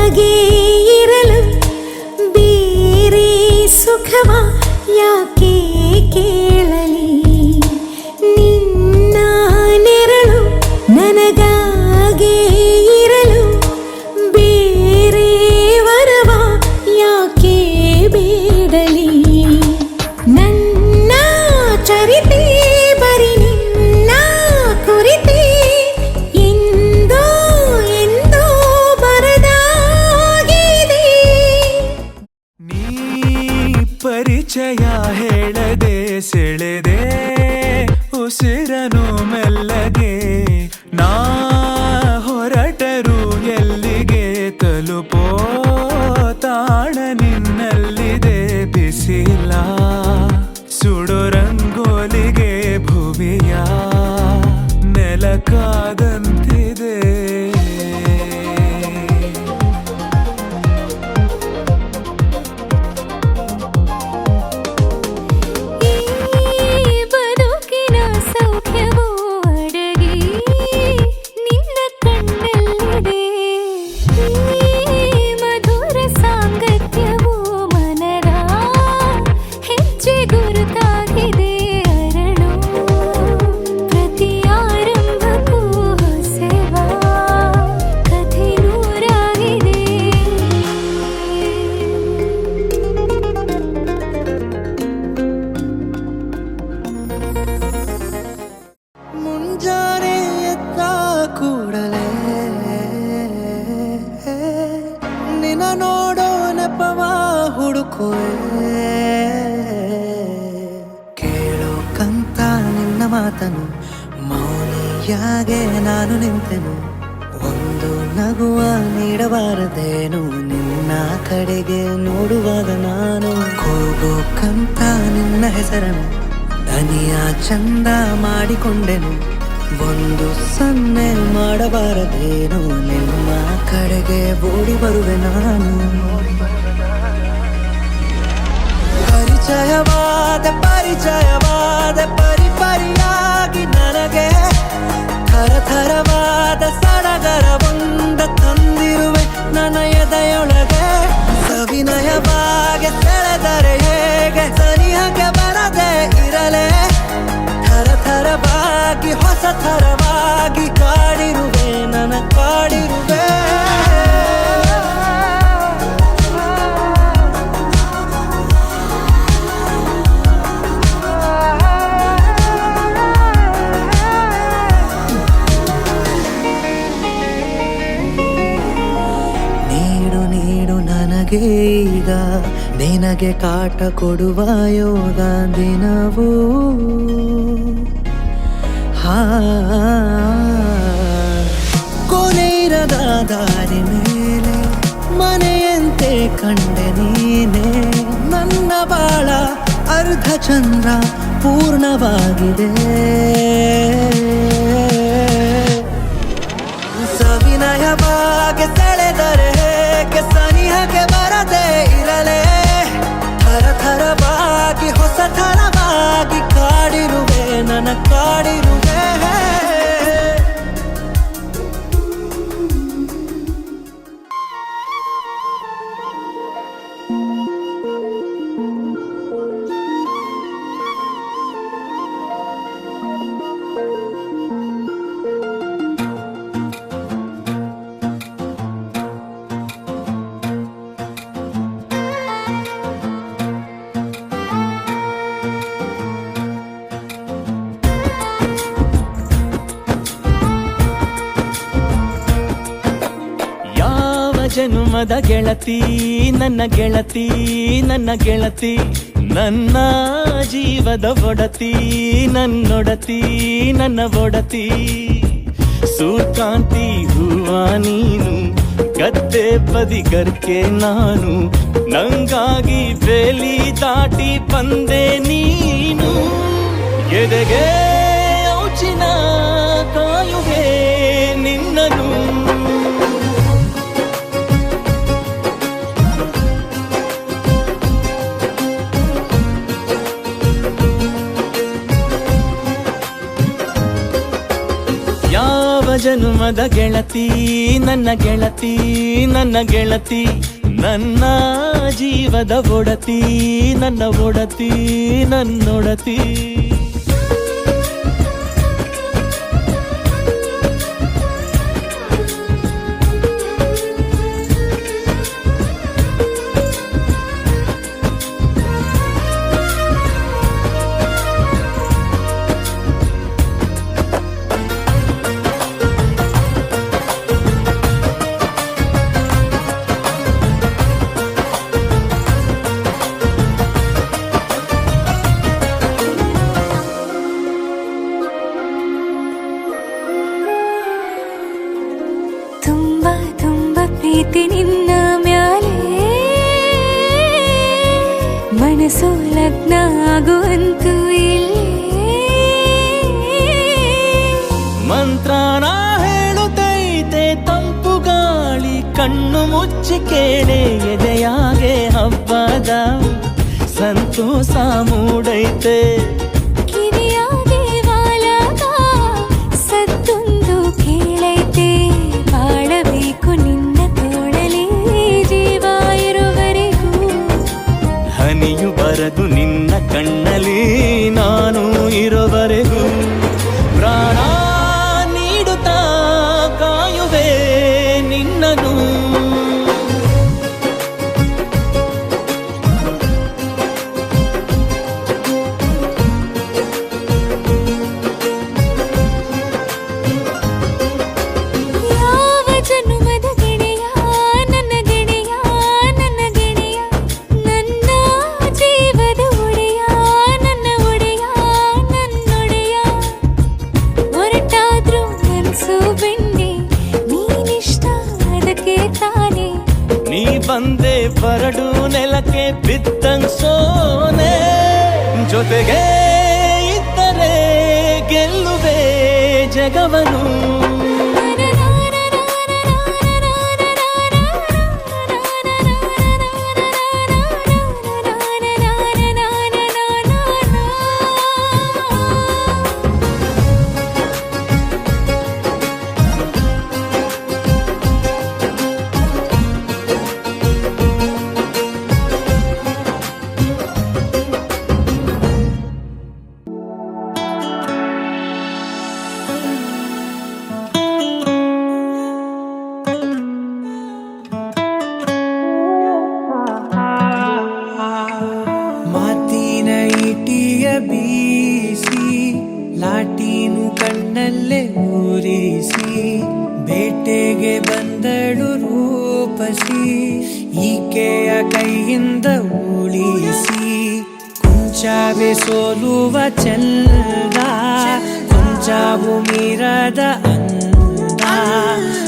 ಇರಲು ಬೇರೆ ಸುಖವ ಯಾಕೆ ಕೇಳಲಿ ನಿನ್ನ ನೆರಳು ನನಗಾಗೆ ಇರಲು ಬೇರೆ ವರವ ಯಾಕೆ ಬೇಡಲಿ ನನ್ನ ಚರಿತೆ ಬರಿ ನಿನ್ನ ಕುರಿತೆ ಎಂದೋ ಎಂದೋ ಬರದಾಗಿದೆ ನೀ ಪರಿಚಯ ಹೇಳದೆ ಸೆಳೆದೆ ಉಸಿರನು ಮೆಲ್ಲಗೆ ನಾ ಹೊರಟರು ಎಲ್ಲಿಗೆ ತಲುಪೋ ತಾಣ ನಿನ್ನಲ್ಲಿದೆ ಬಿಸಿಲ ಸುಡೋ ರಂಗೋಲಿಗೆ ಭುವಿಯ ನೆಲಕಾದಂತಿದೆ ಬದುಕಿನ ಸೌಖ್ಯವೋ ಅಡಗಿ ನಿನ್ನ ಕಣ್ಣಲ್ಲಿದೆ ಮಧುರ ಸಾಂಗತ್ಯವೋ ಮನದ ಹೆಜ್ಜೆ ಗುರುತಾಗಿದೆ ಅರಳು ಪ್ರತಿ ಆರಂಭಕ್ಕೂ ಹೊಸವ ಕಥೆ ನೂರಾಗಿದೆ ಮುಂಜಾನೆ ಎದ್ದ ಕೂಡಲೇ ನಿನ್ನ ನೋಡೋ ನೆಪವ ಹುಡುಕುವೆ ಕೇಳೋಕಂತ ನಿನ್ನ ಮಾತನು ಮೌನಿಯಾಗೆ ನಾನು ನಿಂತೆನು ಒಂದು ನಗುವ ನೀಡಬಾರದೇನು ನಿನ್ನ ಕಡೆಗೆ ನೋಡುವಾಗ ನಾನು ಕೂಗೋಕಂತ ನಿನ್ನ ಹೆಸರನ್ನು ದನಿಯ ಚಂದ ಮಾಡಿಕೊಂಡೆನು ಒಂದು ಸನ್ನೆ ಮಾಡಬಾರದೇನು ನಿಮ್ಮ ಕಡೆಗೆ ಓಡಿ ಬರುವೆ ನಾನು ಪರಿಚಯವಾದ ಪರಿಪರಿಯಾಗಿ ನನಗೆ ಥರಥರವಾದ ಸಡಗರ ಒಂದ ತಂದಿರುವೆ ನನ್ನ ಎದೆಯೊಳಗೆ ಸವಿನಯವಾಗಿ ಸೆಳೆದರೆ ಹೇಗೆ ಸನಿಹಕ್ಕೆ ಬರದೆ ಇರಲೇ ಥರಥರವಾಗಿ ಹೊಸ ಥರವಾಗಿ ಕಾಡಿರುವೆ ನನ್ನ ಕಾಡಿರುವೆ ನೀಡು ನನಗೆ ಈಗ ನಿನಗೆ ಕಾಟ ಕೊಡುವ ಯೋಗ ದಿನವೂ ಕೊನೆಯಿರದ ದಾರಿ ಮೇಲೆ ಮನೆಯಂತೆ ಕಂಡೆ ನೀನೆ ನನ್ನ ಬಾಳ ಅರ್ಧ ಚಂದ್ರ ಪೂರ್ಣವಾಗಿದೆ ಸವಿನಯವಾಗಿ ಸೆಳೆದರೆ ಹೇಗೆ ಸನಿಹಕ್ಕೆ ಬರದೆ ಇರಲೇ ಥರಥರವಾಗಿ ಹೊಸ ಥರವಾಗಿ ಕಾಡಿರುವೆ ನನ್ನ ಕಾಡಿರುವೆ ಜನುಮದ ಗೆಳತಿ ನನ್ನ ಗೆಳತಿ ನನ್ನ ಗೆಳತಿ ನನ್ನ ಜೀವದ ಒಡತಿ ನನ್ನೊಡತಿ ನನ್ನ ಒಡತಿ ಸೂರ್ಕಾಂತಿ ಹೂವ ನೀನು ಗದ್ದೆ ಬದಿಗರ್ಕೆ ನಾನು ನಂಗಾಗಿ ಬೇಲಿ ದಾಟಿ ಬಂದೆ ನೀನು ಎದೆಗೆ ಔಚಿನ ಕಾಯುವೆ ನಿನ್ನನು ಜನುಮದ ಗೆಳತಿ ನನ್ನ ಗೆಳತಿ ನನ್ನ ಗೆಳತಿ ನನ್ನ ಜೀವದ ಒಡತಿ ನನ್ನ ಒಡತಿ ನನ್ನೊಡತಿ ತುಂಬಾ ತುಂಬಾ ಪ್ರೀತಿ ನಿನ್ನ ಮ್ಯಾಲೆ ಮನಸ್ಸು ಲಗ್ನ ಆಗುವಂತೂ ಇಲ್ಲೇ ಮಂತ್ರನ ಹೇಳುತ್ತೈತೆ ತಂಪು ಗಾಳಿ ಕಣ್ಣು ಮುಚ್ಚಿ ಕೇಳೆ ಎದೆಯಾಗೆ ಹಬ್ಬದ ಸಂತೋಷ ಮೂಡೈತೆ ಕಿವಿಯಾಗೆ ವಾಲಾಗ ಸತ್ತೊಂದು ಕೇಳೈತೆ ಬಾಳಬೇಕು ನಿನ್ನ ತೋಳಲಿ ಜೀವ ಇರುವರೆಗೂ ಹನಿಯು ಬರದು ನಿನ್ನ ಕಣ್ಣಲ್ಲಿ ನಾನು ಇರುವರೆಗೂ ಪ್ರಾಣ ನೀಡುತ್ತಾ ಕಾಯುವೆ ನಿನ್ನನು ಯಾವ ಜನುಮದ ಗೆಳೆಯ ನನ್ನ ಗೆಳೆಯ ನನ್ನ ಗೆಳೆಯ ನನ್ನ ಜೀವದ ಒಡೆಯ ನನ್ನ ಒಡೆಯ ನನ್ನೊಡೆಯ ಹೊರಟಾದ್ರೂ ಮನ್ಸು ಬೆಣ್ಣೆ ನೀನಿಷ್ಟ ಅದಕ್ಕೆ ತಾನೆ ನೀ ಬಂದೆ ಬರಡು ನೆಲಕ್ಕೆ ಬಿದ್ದಂಗ್ ಸೋನೆ ಜೊತೆಗೆ ಇದ್ದರೆ ಗೆಲ್ಲುವೆ ಜಗವನು ಮಾತಿನ ಇಟಿಯ ಬೀಸಿ ಲಾಟಿನು ಕಣ್ಣಲ್ಲೇ ಊರಿಸಿ ಬೇಟೆಗೆ ಬಂದಳು ರೂಪಸಿ ಈಕೆಯ ಕೈಯಿಂದ ಉಳಿಸಿ ಕೊಂಚವೇ ಸೋಲುವ ಚಂದ ಕೊಂಚವು ಮೀರದ ಅಂದ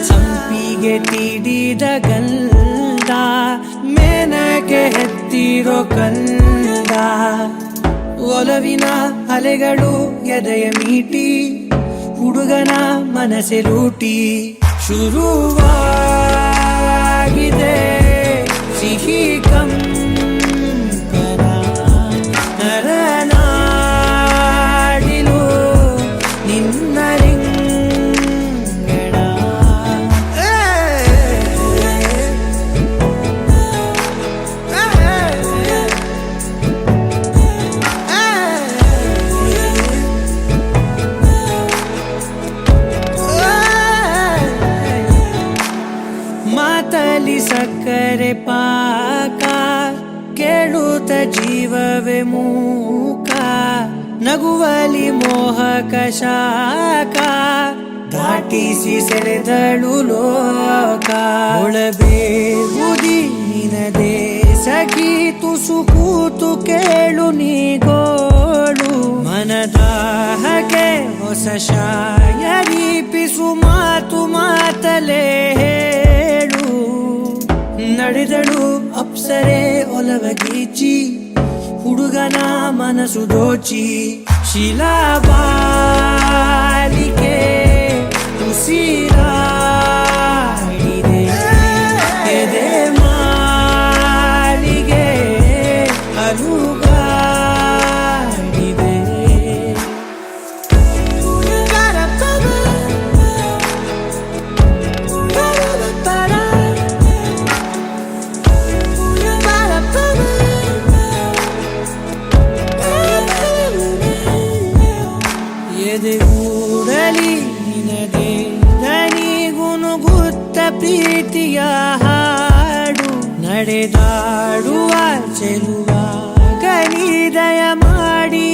ಸಂಪಿಗೆ ತೀಡಿದ ಗಂಧ ಮೇನಕ್ಕೆ ಹೆತ್ತಿರೋ ಕಂದ ಒಲವಿನ ಅಲೆಗಳು ಎದೆಯ ಮೀಟಿ ಹುಡುಗನ ಮನಸ್ಸೆ ಲೂಟಿ ಶುರುವಾಗಿದೆ ಸಿಹಿ ಕಂಪನ ನರನಾಡಿಲು ನಿನ್ನ ರಿಂಗಣ ಮಾತಲಿ ಸಕ್ಕರೆ ಪಾಕ ಕೇಳುತ್ತ ಜೀವವೇ ಮೂಕ ನಗುವಲಿ ಮೋಹಕ ಶಾಖ ದಾಟಿಸಿ ಸೆಳೆದಳು ಲೋಕ ಒಳಬೇ ಉದಿ ನಿನದೆ ಸಖಿ ತುಸು ಕೂತು ಕೇಳು ನೀಗೋಳು ಮನದ ಹಗೆ ಹೊಸ ಶಾಯರಿ ಪಿಸು ಮಾತು ಮಾತಲೇ ಹೇಳು ನಡೆದಳು ಅಪ್ಸರೆ ಒಲವಗೀಚಿ ಹುಡುಗನ ಮನಸ್ಸು ದೋಚಿ ಶಿಲಾಬಾಲಿಕೆ ಉಸಿರಾಡಿದೆ ಎದೆ ಮಾಲಿಗೆ ಅಲುಗಾಡಿದೆ ಎದೆಗೂಡಲಿ ನಿನಗೆ ದನಿಗುನುಗುತ್ತ ಪ್ರೀತಿಯ ಹಾಡು ನಡೆದಾಡುವ ಚೆಲುವ ಗಣಿದಯ ಮಾಡಿ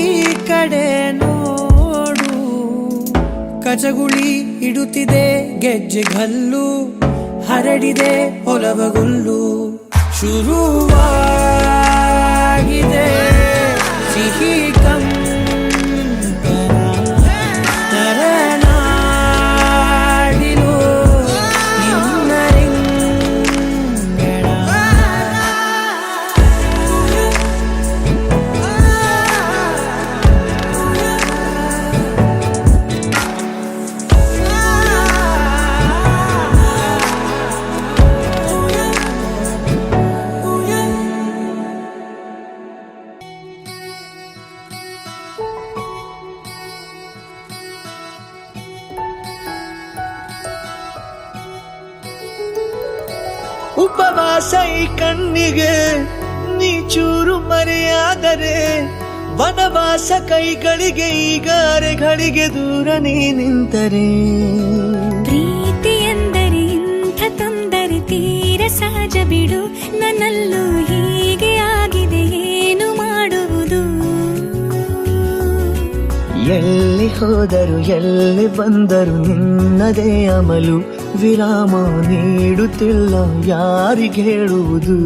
ಕಡೆ ನೋಡು ಕಚಗುಳಿ ಇಡುತ್ತಿದೆ ಗೆಜ್ಜೆಗಲ್ಲು ಹರಡಿದೆ ಒಲವಗುಲ್ಲು ಶುರುವಾಗಿದೆ ಸಿಹಿ ಕಂಪನ ನರನಾಡಿಲು ನಿನ್ನ ರಿಂಗಣ ಉಪವಾಸ ಈ ಕಣ್ಣಿಗೆ ನೀ ಚೂರು ಮರೆಯಾದರೆ ವನವಾಸ ಕೈಗಳಿಗೆ ಈಗಾರೆಗಳಿಗೆ ದೂರ ನೀ ನಿಂತರೆ ಪ್ರೀತಿ ಎಂದರೆ ಇಂಥ ತೊಂದರೆ ತೀರ ಸಹಜ ಬಿಡು ನನ್ನಲ್ಲೂ ಹೀಗೆ ಆಗಿದೆ ಏನು ಮಾಡುವುದು ಎಲ್ಲಿ ಹೋದರು ಎಲ್ಲಿ ಬಂದರು ನಿನ್ನದೇ ಅಮಲು ವಿರಾಮ ನೀಡುತ್ತಿಲ್ಲ ಯಾರಿಗೆ ಹೇಳುವುದು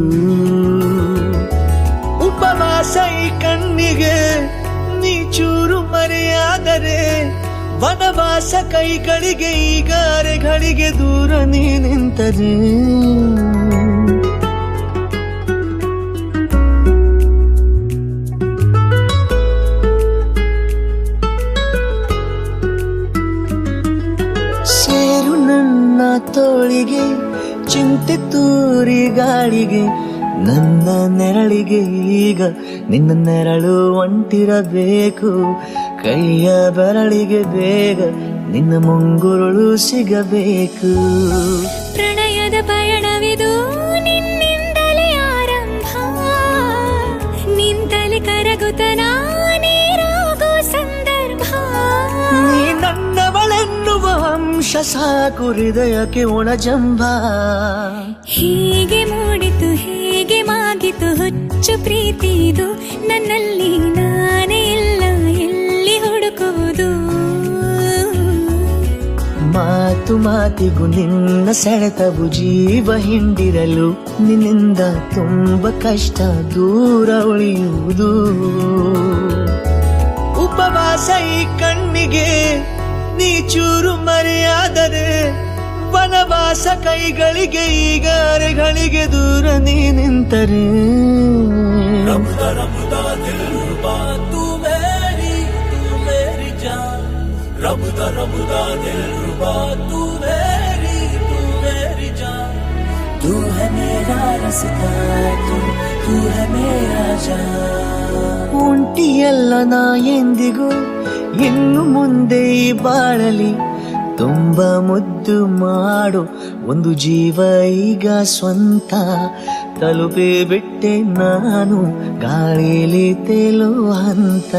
ಉಪವಾಸ ಈ ಕಣ್ಣಿಗೆ ನೀ ಚೂರು ಮರೆಯಾದರೆ ವನವಾಸ ಕೈಗಳಿಗೆ ಈಗಾರೆಗಳಿಗೆ ದೂರ ನೀ ನಿಂತರೆ ಸೇರು ನನ್ನ ತೋಳಿಗೆ ಚಿಂತೆ ತೂರಿ ಗಾಳಿಗೆ ನನ್ನ ನೆರಳಿಗೆ ಈಗ ನಿನ್ನ ನೆರಳು ಒಂಟಿರಬೇಕು ಕೈಯ ಬೆರಳಿಗೆ ಬೇಗ ನಿನ್ನ ಮುಂಗುರುಳು ಸಿಗಬೇಕು ಪ್ರಣಯದ ಪಯಣವಿದು ನಿನ್ನಿಂದಲೇ ಆರಂಭ ನಿಂತಲೇ ಕರಗುತ್ತ ನಾನೇರಾಗೋ ಸಂದರ್ಭ ನೀ ನನ್ನವಳೆನ್ನುವ ಅಂಶ ಸಾಕು ಹೃದಯಕ್ಕೆ ಒಣಜಂಬ ಹೀಗೆ ಮೂಡಿತು ಹೇಗೆ ಮಾಗಿತು ಹುಚ್ಚು ಪ್ರೀತಿದು ನನ್ನಲ್ಲಿ ನಾನೇ ಇಲ್ಲ ಎಲ್ಲಿ ಹುಡುಕುವುದು ಮಾತು ಮಾತಿಗೂ ನಿನ್ನ ಸೆಳೆತವು ಜೀವ ಹಿಂಡಿರಲು ನಿನ್ನಿಂದ ತುಂಬ ಕಷ್ಟ ದೂರ ಉಳಿಯುವುದು ಉಪವಾಸ ಈ ಕಣ್ಣಿಗೆ ನೀ ಚೂರು ಮರೆಯಾದರೆ ವನವಾಸ ಕೈಗಳಿಗೆ ಈಗಾರೆಗಳಿಗೆ ದೂರ ನೀ ನಿಂತರೆ तू है मेरा रास्ता तू है मेरा जान ಒಂಟಿಯಲ್ಲ ನಾ ಎಂದಿಗೂ ಇನ್ನು ಮುಂದೆ ಈ ಬಾಳಲಿ ತುಂಬ ಮುದ್ದು ಮಾಡು ಒಂದು ಜೀವ ಈಗ ಸ್ವಂತ ತಲುಪಿ ಬಿಟ್ಟೆ ನಾನು ಗಾಳಿಲಿ ತೇಲುವ ಹಂತ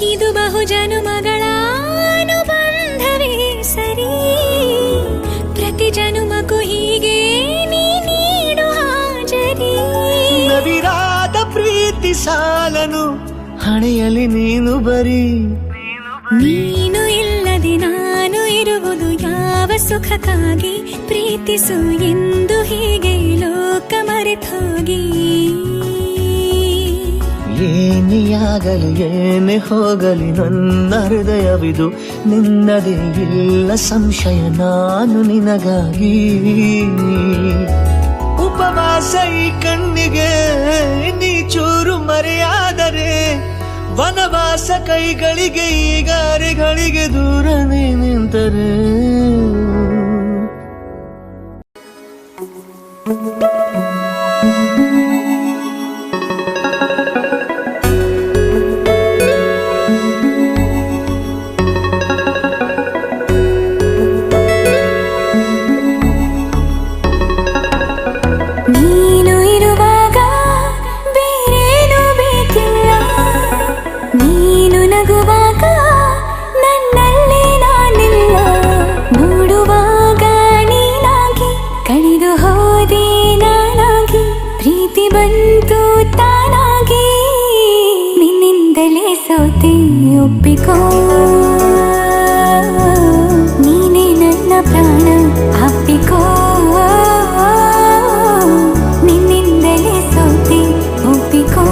ಇದು ಬಹು ಜನುಮಗಳ ಅನುಬಂಧವೇ ಸರಿ ಪ್ರತಿ ಜನುಮಕ್ಕೂ ಹೀಗೆ ನೀ ನೀಡು ಹಾಜರಿ ನವಿರಾದ ಪ್ರೀತಿ ಸಾಲನು ಹಣೆಯಲ್ಲಿ ನೀನು ಬರೀ ನೀನು ಇಲ್ಲದೆ ನಾನು ಇರುವುದು ಯಾವ ಸುಖಕ್ಕಾಗಿ ಪ್ರೀತಿಸು ಎಂದು ಹೀಗೆ ಲೋಕ ಮರೆತೋಗಿ ಏನೇ ಆಗಲಿ ಏನೇ ಹೋಗಲಿ ನನ್ನ ಹೃದಯವಿದು ನಿನ್ನದೇ ಇಲ್ಲ ಸಂಶಯ ನಾನು ನಿನಗಾಗಿ ಉಪವಾಸ ಈ ಕಣ್ಣಿಗೆ ನೀ ಚೂರು ಮರೆಯಾದರೆ ವನವಾಸ ಕೈಗಳಿಗೆ ಈಗಾರೆಗಳಿಗೆ ದೂರ ನೀ ನಿಂತರೆ ನೀನು ಇರುವಾಗ ಬೇರೇನು ಬೇಕಿಲ್ಲ ನೀನು ನಗುವಾಗ ಒಪ್ಪಿಕೋ ನೀನೇ ನನ್ನ ಪ್ರಾಣ ಅಪ್ಪಿಕೋ ನಿನ್ನಿಂದಲೇ ಸೋತೆ ಒಪ್ಪಿಕೋ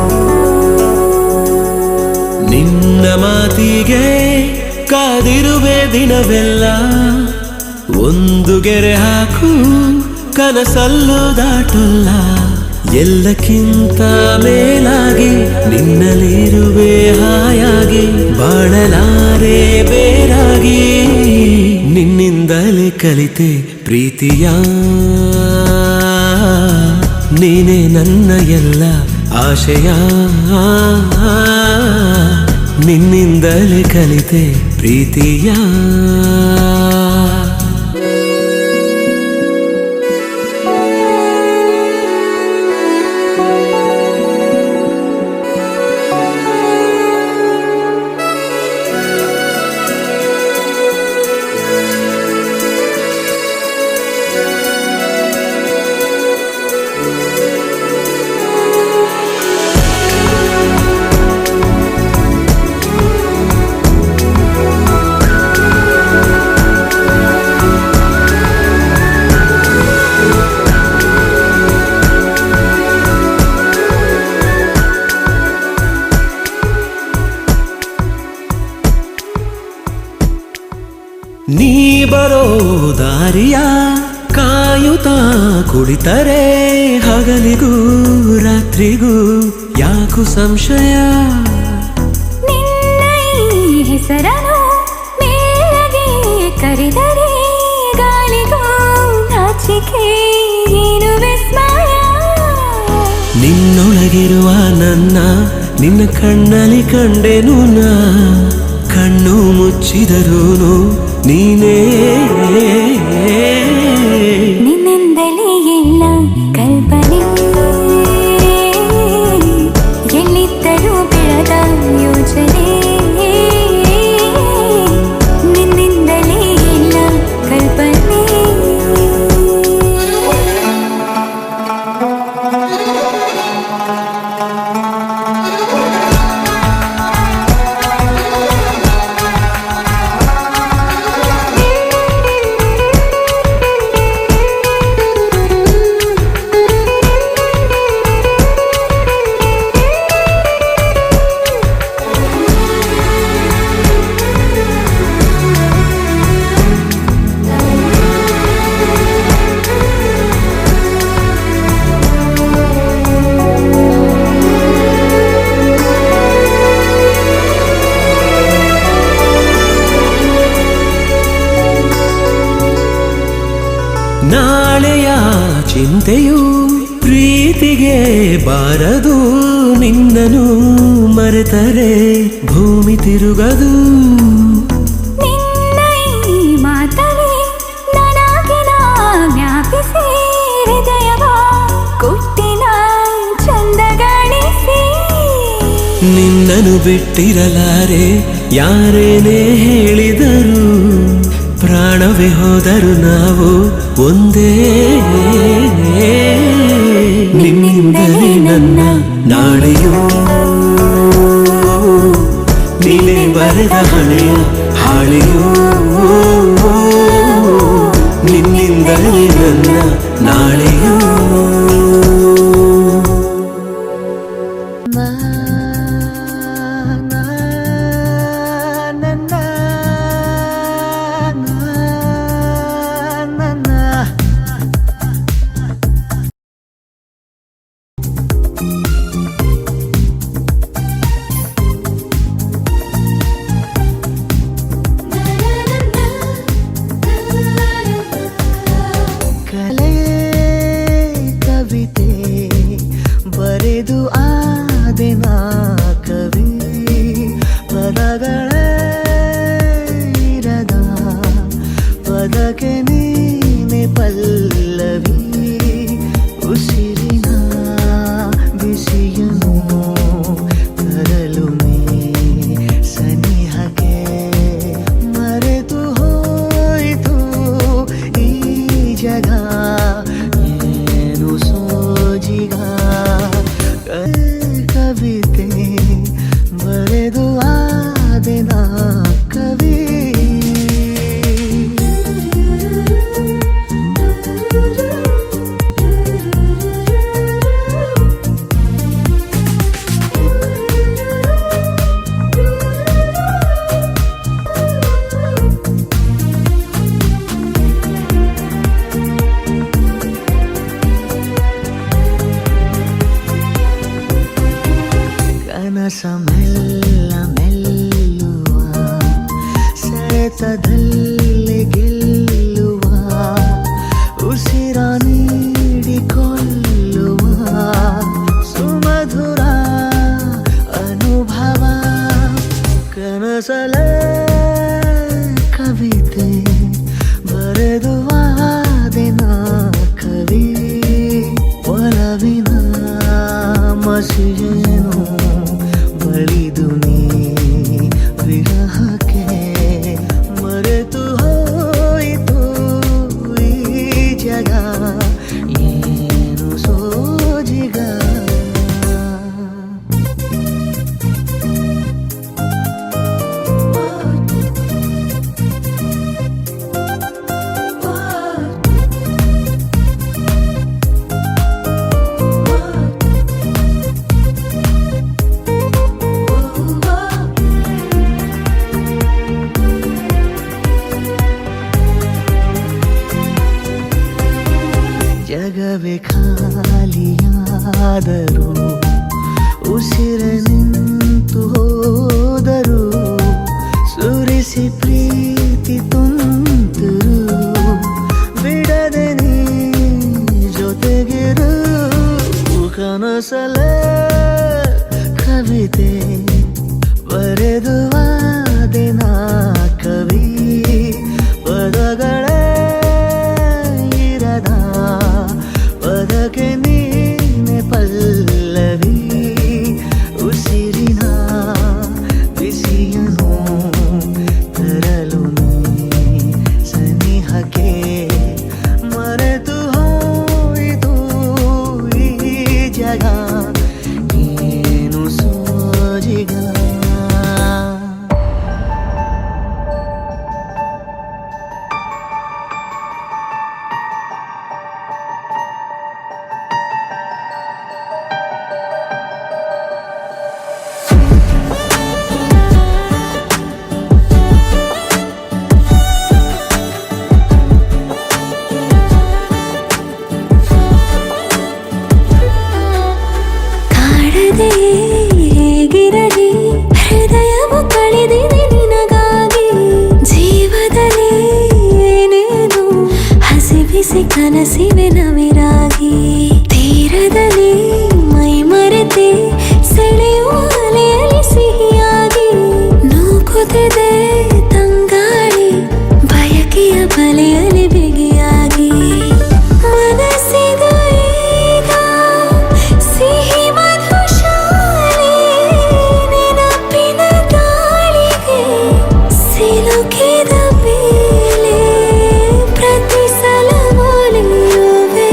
ನಿನ್ನ ಮಾತಿಗೆ ಕಾದಿರುವೆ ದಿನವೆಲ್ಲ ಒಂದು ಗೆರೆ ಹಾಕು ಕನಸಲ್ಲೂ ದಾಟಲ್ಲ ಎಲ್ಲಕ್ಕಿಂತ ಮೇಲಾಗಿ ನಿನ್ನಲ್ಲಿರುವೆ ಹಾಯಾಗಿ ಬಾಳಲಾರೆ ಬೇರಾಗಿ ನಿನ್ನಿಂದಲೇ ಕಲಿತೆ ಪ್ರೀತಿಯ ನೀನೇ ನನ್ನ ಎಲ್ಲ ಆಶಯ ನಿನ್ನಿಂದಲೇ ಕಲಿತೆ ಪ್ರೀತಿಯ ನೀ ಬರೋ ದಾರಿಯ ಕಾಯುತ್ತಾ ಕುಳಿತರೆ ಹಗಲಿಗೂ ರಾತ್ರಿಗೂ ಯಾಕು ಸಂಶಯ ನಿನ್ನ ಈ ಹೆಸರನ್ನು ಮೇಲಗೆ ಕರೆದರೆ ಗಾಳಿಗೂ ನಾಚಿಕೆ ಏನು ವಿಸ್ಮಯ ನಿನ್ನೊಳಗಿರುವ ನನ್ನ ನಿನ್ನ ಕಣ್ಣಲ್ಲಿ ಕಂಡೆನು ನಾ ಕಣ್ಣು ಮುಚ್ಚಿದರೂನು ನೀನೇ ನಿನ್ನಿಂದಲೇ ಎಲ್ಲ ಕಲ್ಪನೆ ಎಲ್ಲಿದ್ದರೂ ಬೆಳೆದ ಯೋಚನೆ ನಿನ್ನಿಂದಲೇ ಎಲ್ಲ ಕಲ್ಪನೆ ನಾಳೆಯ ಚಿಂತೆಯು ಪ್ರೀತಿಗೆ ಬಾರದು ನಿನ್ನನು ಮರೆತರೆ ಭೂಮಿ ತಿರುಗದು ನಿನ್ನ ಈ ಮಾತಲ್ಲಿ ನನಗಿನ ಜ್ಞಾಪಿಸಿ ಹೃದಯವ ಕೊಟ್ಟಿನ ಚಂದಗಾಣಿಸಿ ನಿನ್ನನು ಬಿಟ್ಟಿರಲಾರೆ ಯಾರೇನೇ ಹೇಳಿದರು ಪ್ರಾಣವೇ ಹೋದರು ನಾವು ಒಂದೇ ನಿನ್ನಿಂದಲೇ ನನ್ನ ನಾಳೆಯೂ ನೀನೇ ಬರೆದ ಹಳೆಯ ಹಾಳೆಯೂ ನಿನ್ನಿಂದಲೇ ನನ್ನ ನಾಳೆಯೂ ಬರೆದು ಆದೆನ ಕವಿ ಪದಗಳೇ ಇರದ ಪದಕ್ಕೆ ನೀನೆ ಪಲ್ಲವಿ ಉಸಿರಿನ ಬಿಸಿಯನು ತರಲು ಸನಿಹಕ್ಕೆ ಮರೆತು ಹೋಯಿತು ಈ ಜಗ ಏನು ಸೋಜಿಗ ಕವಿತೆ ಬರೆದು ಆದೆನ ಕ್ಷಣದಲ್ಲಿ ಗೆಲ್ಲುವ ಉಸಿರ ನೀಡಿಕೊಳ್ಳುವ ಸುಮಧುರ ಅನುಭವ ಕನಸಲೇ ಕವಿತೆ ಬರೆದು ವಾದಿನ ಕವಿ ಒಲವಿನ ಮಸಿಯೇನು ಬಳಿದು ನೀ ವಿರಹಕ್ಕೆ ಮರೆತು ಹೋಯಿತು ಈ ಜಗ ಏನು ಸೋಜಿಗ ಜಗವೇ ಖಾಲಿಯಾದರೂ ಉಸಿರ ನಿಂತು ಹೋದರು ಸುರಿಸಿ ಪ್ರೀತಿ ತುಂತರು ಬಿಡದೆ ನೀ ಜೊತೆಗಿರು ಕನಸಲೇ ಕವಿತೆ ಬರೆದು ವಾದಿನ ಕವಿ ಪದಗಳೇ ಇರದ ಪದಕ್ಕೆ ನೀನೆ ಪಲ್ಲವಿ ಉಸಿರಿನ ಬಿಸಿಯನು ತರಲು ನೀ ಸನಿಹಕ್ಕೆ ಮರೆತು ಹೋಯಿತು ಈ ಜಗ ಏನು ಸೋಜಿಗ ಕಾಡದೆ ಹೇಗಿರಲಿ ಹೃದಯವು ಕಳೆದಿದೆ ನಿನಗಾಗಿ ಜೀವದಲ್ಲಿ ಏನೇನು ಹಸಿಬಿಸಿ ಕನಸಿವೆ ನವಿರಾಗಿ ತೀರದಲ್ಲಿ ಮೈ ಮರೆತೆ ಸೆಳೆಯುವ ಅಲೆಯಲ್ಲಿ ಸಿಹಿಯಾಗಿ ನೂಕುತ್ತಿದೆ ತಂಗಾಳಿ ಬಯಕೆಯ ಬಲೆಯಲ್ಲಿ ಬಿಗಿಯಾಗಿ ಮನಸ್ಸಿದು ಈಗ ಸಿಹಿ ಮಧುಶಾಲೆ ನೆನಪಿನ ಗಾಳಿಗೆ ಸಿಲುಕಿದ ಮೇಲೆ ಪ್ರತಿ ಸಲ ಒಲಿಯುವೆ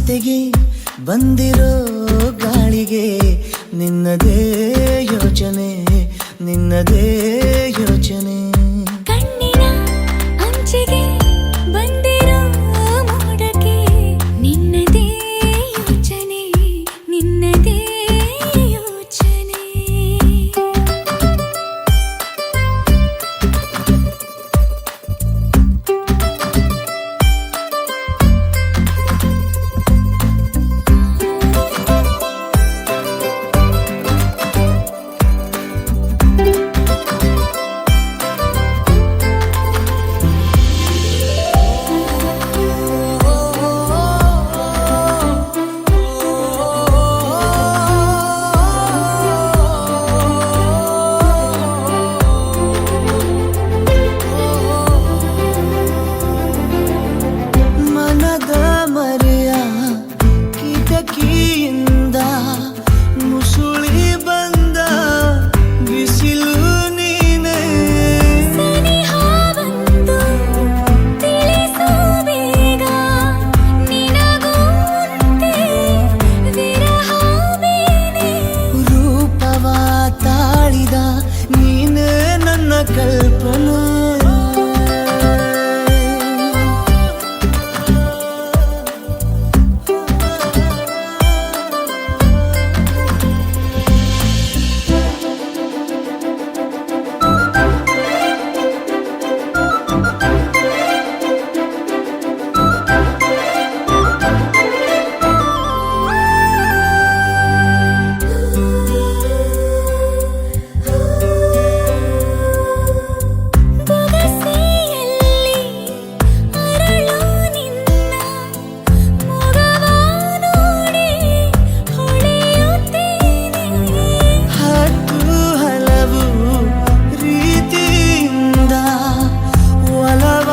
ಸಂತೆಗೆ ಬಂದಿರೋ ಗಾಳಿಗೆ ನಿನ್ನದೇ ಯೋಚನೆ ನಿನ್ನದೇ ಯೋಚನೆ ಕಣ್ಣಿನ ಅಂಚಿಗೆ ಬಂದಿರೋ ಮೋಡಕ್ಕೆ ನಿನ್ನದೇ ಯೋಚನೆ ನಿನ್ನದೇ ಯೋಚನೆ ಮನದ ಮರೆಯ ಕಿಟಕಿಯಿಂದ ಮುಸುಳಿ ಬಂದ ಬಿಸಿಲು ನೀನೆ ಸನಿಹ ಬಂದು ತಿಳಿಸು ಬೇಗ ನಿನಗುಂಟೆ ವಿರಹ ಬೇನೆ ರೂಪವ ತಾಳಿದ ನೀನೇ ನನ್ನ ಕಲ್ಪನೆ ಬೊಗಸೆಯಲ್ಲಿ ಅರಳು ನಿನ್ನ ಮೊಗವ ನೋಡಿ ಹೊಳೆಯುತ್ತೇನೆ ಹತ್ತು ಹಲವು ರೀತಿಯಿಂದ ಒಲವ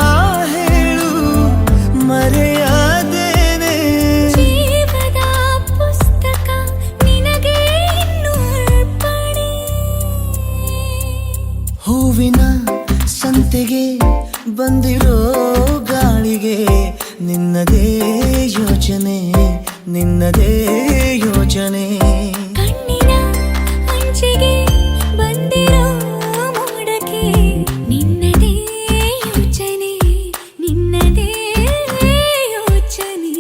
ಹೇಳು ಮರೆಯಾದೇನೆ ಜೀವದ ಪುಸ್ತಕ ನಿನಗೆ ಇನ್ನು ಅರ್ಪಣೆ ಹೂವಿನ ಸಂತೆಗೆ ಬಂದಿರೋ ಗಾಳಿಗೆ ನಿನ್ನದೇ ಯೋಚನೆ ನಿನ್ನದೇ ಯೋಚನೆ ಕಣ್ಣಿನ ಅಂಚಿಗೆ ಬಂದಿರೋ ಮೋಡಕ್ಕೆ ನಿನ್ನದೇ ಯೋಚನೆ ನಿನ್ನದೇ ಯೋಚನೆ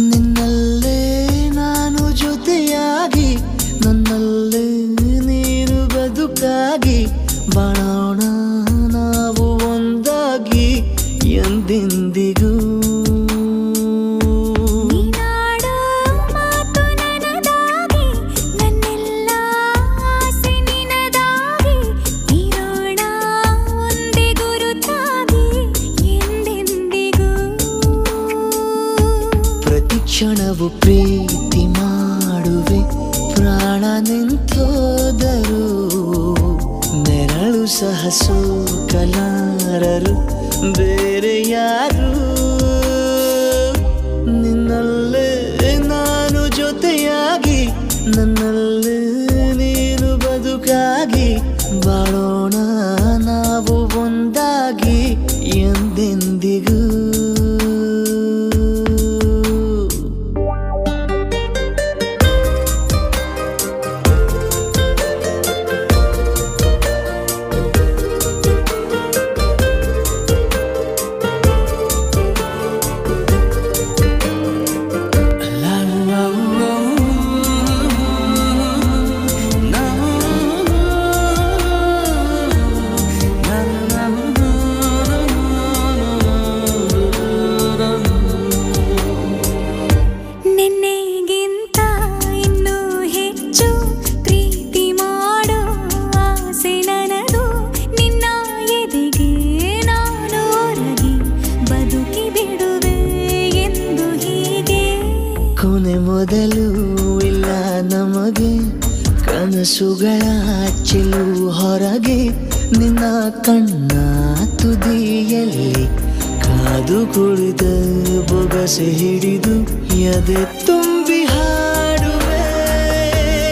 ನಿನ್ನಲ್ಲೇ ನಾನು ಜೊತೆಯಾಗಿ ನನ್ನಲ್ಲೇ ನೀನು ಬದುಕಾಗಿ ಬಾಳೋಣ ನಾವು ಒಂದಾಗಿ ಎಂದೆಂದಿಗೂ ನೀನಾಡೋ ಮಾತು ನನದಾಗಿ ನನ್ನೆಲ್ಲ ಆಸೆ ನಿನದಾಗಿ ಇರೋಣ ಒಂದೇ ಗುರುತಾಗಿ ಎಂದೆಂದಿಗೂ ಪ್ರತಿ ಕ್ಷಣವು ಪ್ರೀತಿ ಮಾಡುವೆ ಪ್ರಾಣ ನಿಂತೋದರು ನೆರಳು ಸಹ ಸೋಕಲಾರರು ಬೇರೆ ಯಾರು ನಿನ್ನಲ್ಲೇ ನಾನು ಜೊತೆಯಾಗಿ ನನ್ನಲ್ಲೇ ನೀನು ಬದುಕಾಗಿ ಬಾಳೋಣ ನಾವು ಒಂದಾಗಿ ಎಂದೆಂದಿಗೂ ನಮಗೆ ಕನಸುಗಳ ಚೆಲು ಹೊರಗೆ ನಿನ್ನ ಕಣ್ಣ ತುದಿಯಲ್ಲಿ ಕಾದು ಕುಳಿತ ಬೊಗಸೆ ಹಿಡಿದು ಎದೆ ತುಂಬಿ ಹಾಡುವೆ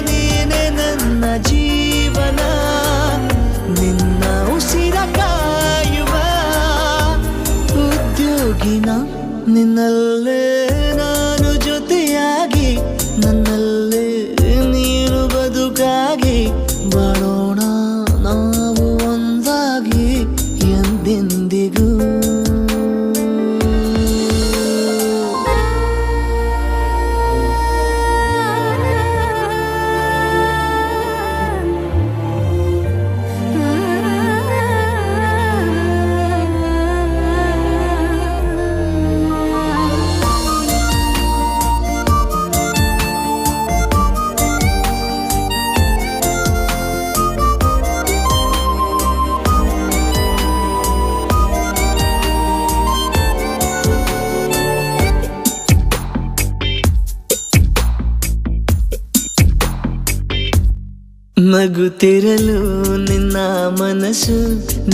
ನೀನೆ ನನ್ನ ಜೀವನ ನಿನ್ನ ಉಸಿರ ಕಾಯುವ ಉದ್ಯೋಗಿನ ನಿನ್ನಲ್ಲೇ ನಾನು ಜೊತೆಯಾಗಿ ನನ್ನಲ್ಲೇ ನೀನು ಬದುಕಾಗಿ ಬಾಳೋಣ ನಾವು ಒಂದಾಗಿ ಎಂದೆಂದಿಗೂ ನಗುತ್ತಿರಲು ನಿನ್ನ ಮನಸ್ಸು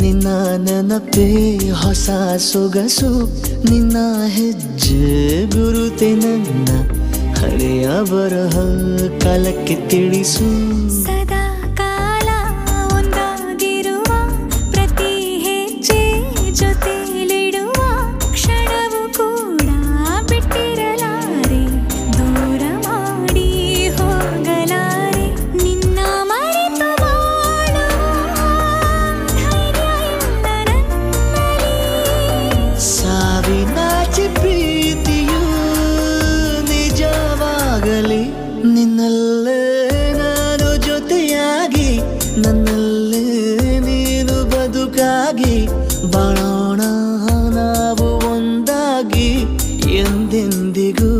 ನಿನ್ನ ನೆನಪೇ ಹೊಸ ಸೊಗಸು ನಿನ್ನ ಹೆಜ್ಜೆ ಗುರುತೆ ನನ್ನ ಹಳೆಯ ಬರಹ ಕಾಲಕ್ಕೆ ತಿಳಿಸು ಸದಾ ಕಾಲ ಒಂದಾಗಿರುವ ಪ್ರತಿ ಹೆಜ್ಜೆ ಜೊತೆಲಿಡುವ ಕ್ಷಣವು ಕೂಡ ಬಿಟ್ಟಿರಲಾರೆ ದೂರ ಮಾಡಿ ಹೋಗಲಾರೆ ನಿನ್ನ ಮರೆತು ಬಾಳುವ ಧೈರ್ಯ ಇಲ್ಲ ನನ್ನಲ್ಲಿ ಸಾವಿನಾಚೆ ಪ್ರೀತಿಯು ನಿಜವಾಗಲಿ ನಿನ್ನಲ್ಲೇ ನಾನು ಜೊತೆಯಾಗಿ ನನ್ನಲ್ಲೇ ನೀನು ಬದುಕಾಗಿ ಬಾಳೋಣ ನಾವು ಒಂದಾಗಿ ಎಂದೆಂದಿಗೂ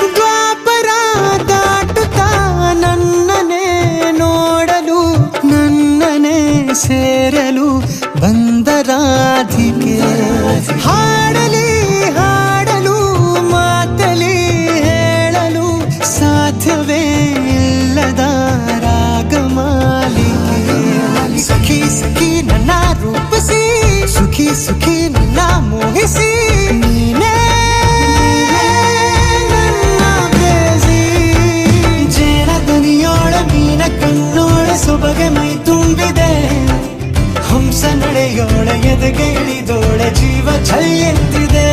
ದ್ವಾಪರ ದಾಟುತ್ತಾ ನನ್ನನೇ ನೋಡಲು ನನ್ನನೇ ಸೇರಲು ಬಂದ ರಾಧಿಕೆ ಹಾಡಲಿ ಹಾಡಲು ಮಾತಲಿ ಹೇಳಲು ಸಾಧ್ಯವೇ ಇಲ್ಲದ ರಾಗಮಾಲಿಕೆ ಸಖಿ ಸಖಿ ನನ್ನ ರೂಪಿಸಿ ಸುಖಿ ಸುಖಿ ನನ್ನ ಮೋಹಿಸಿ ನೀನೇ ನನ್ನ ಬೇಸಿ ಜೇನ ದನಿಯೋಳ ಮೀನ ಕಣ್ಣೋಳ ಸೊಬಗೆ ಮೈ ತುಂಬಿದೆ ಹಂಸ ನಡೆಯೋಳ ಎದೆಗೆ ಇಳಿದೋಳ ಜೀವ ಛಲ್ಲೆಂದಿದೆ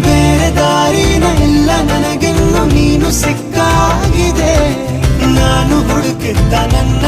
ಬೇರೆ ದಾರಿನ ಇಲ್ಲ ನನಗೆನ್ನು ನೀನು ಸಿಕ್ಕಾಗಿದೆ ನಾನು ಹುಡುಕಿದ್ದ ನನ್ನ